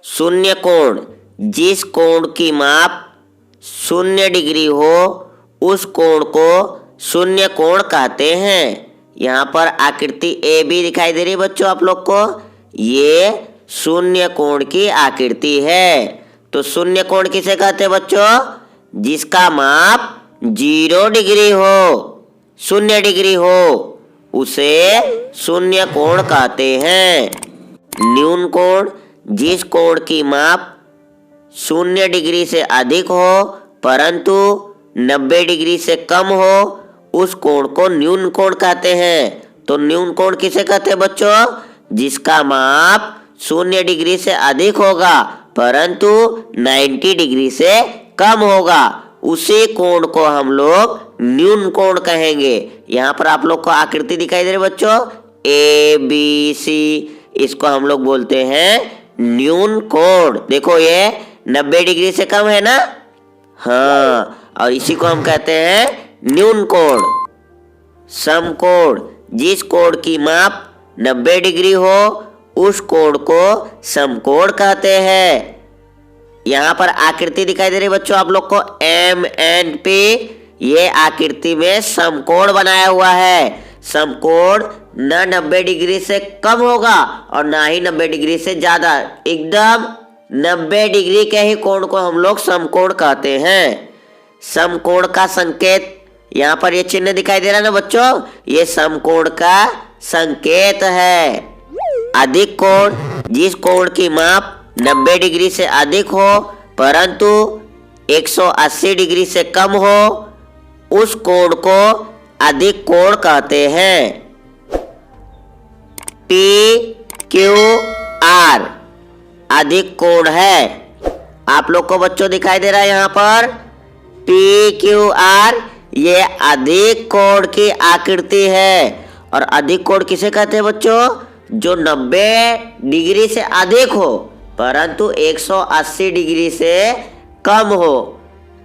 शून्य कोण, जिस कोण की माप 0 डिग्री हो उस कोण को शून्य कोण कहते हैं। यहाँ पर आकृति ए बी दिखाई दे रही है बच्चों आप लोग को, ये शून्य कोण की आकृति है। तो शून्य कोण किसे कहते हैं बच्चों? जिसका माप 0 डिग्री हो, 0 डिग्री हो, उसे शून्य कोण कहते हैं। न्यून कोण, जिस कोण की माप 0 डिग्री से अधिक हो परंतु 90 डिग्री से कम हो उस कोण को न्यून कोण कहते हैं। तो न्यून कोण किसे कहते हैं बच्चों? जिसका माप 0 डिग्री से अधिक होगा परंतु 90 डिग्री से कम होगा, उसी कोण को हम लोग न्यून कोण कहेंगे। यहाँ पर आप लोग को आकृति दिखाई दे रही है बच्चों, ए बी सी, इसको हम लोग बोलते हैं न्यून कोण। देखो ये 90 डिग्री से कम है ना, हाँ, और इसी को हम कहते हैं न्यून कोण। समकोण, जिस कोण की माप 90 डिग्री हो उस कोण को समकोण कहते हैं। यहाँ पर आकृति दिखाई दे रही है बच्चों आप लोग को एम एन पी, ये आकृति में समकोण बनाया हुआ है। समकोण न 90 डिग्री से कम होगा और ना ही 90 डिग्री से ज्यादा, एकदम 90 डिग्री के ही कोण को हम लोग समकोण कहते हैं। समकोण का संकेत, यहाँ पर ये चिन्ह दिखाई दे रहा है ना बच्चों, ये समकोण का संकेत है। अधिक कोण, जिस कोण की माप 90 डिग्री से अधिक हो परंतु 180 डिग्री से कम हो उस कोण को अधिक कोण कहते हैं। पी क्यू आर अधिक कोण है। आप लोग को बच्चों दिखाई दे रहा है यहाँ पर पी क्यू आर, ये अधिक कोण की आकृति है। और अधिक कोण किसे कहते हैं बच्चों? जो 90 डिग्री से अधिक हो परंतु 180 डिग्री से कम हो,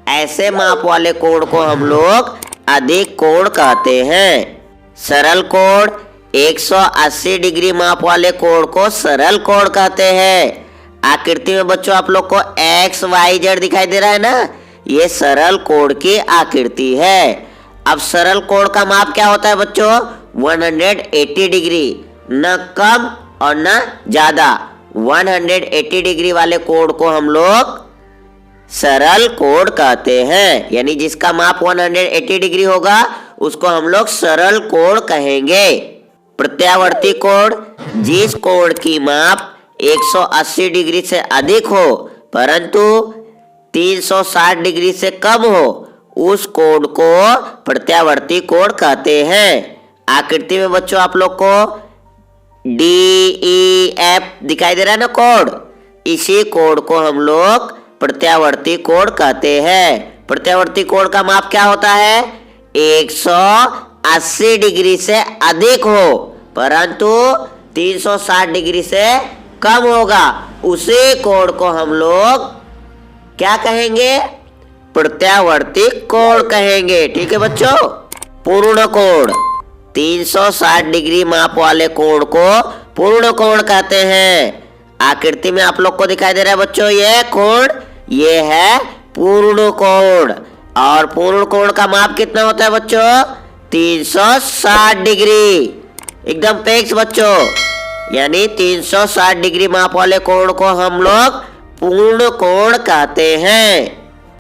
ऐसे माप वाले कोण को हम लोग अधिक कोण कहते हैं। सरल कोण, 180 डिग्री माप वाले कोण को सरल कोण कहते हैं। आकृति में बच्चों आप लोग को एक्स वाई जेड दिखाई दे रहा है ना, ये सरल कोण की आकृति है। अब सरल कोण का माप क्या होता है बच्चों? 180 डिग्री, न कम और न ज्यादा। 180 डिग्री वाले कोण को हम लोग सरल कोण कहते हैं, यानी जिसका माप 180 डिग्री होगा उसको हम लोग सरल कोण कहेंगे। प्रत्यावर्ती कोण, जिस कोण की माप 180 डिग्री से अधिक हो परंतु 360 डिग्री से कम हो उस कोण को प्रत्यावर्ती कोण कहते हैं। आकृति में बच्चों आप लोग को डी ई एफ दिखाई दे रहा है ना कोण, इसी कोण को हम लोग प्रत्यावर्ती कोण कहते हैं। प्रत्यावर्ती कोण का माप क्या होता है? 180 डिग्री से अधिक हो परंतु 360 डिग्री से कम होगा, उसी कोण को हम लोग क्या कहेंगे? प्रत्यावर्ती कोण कहेंगे। ठीक है बच्चों। पूर्ण कोण, 360 डिग्री माप वाले कोण को पूर्ण कोण कहते हैं। आकृति में आप लोग को दिखाई दे रहा है बच्चों ये कोण, ये है पूर्ण कोण। और पूर्ण कोण का माप कितना होता है बच्चों? 360 डिग्री, एकदम फिक्स बच्चों, यानी 360 डिग्री माप वाले कोण को हम लोग पूर्ण कोण कहते हैं।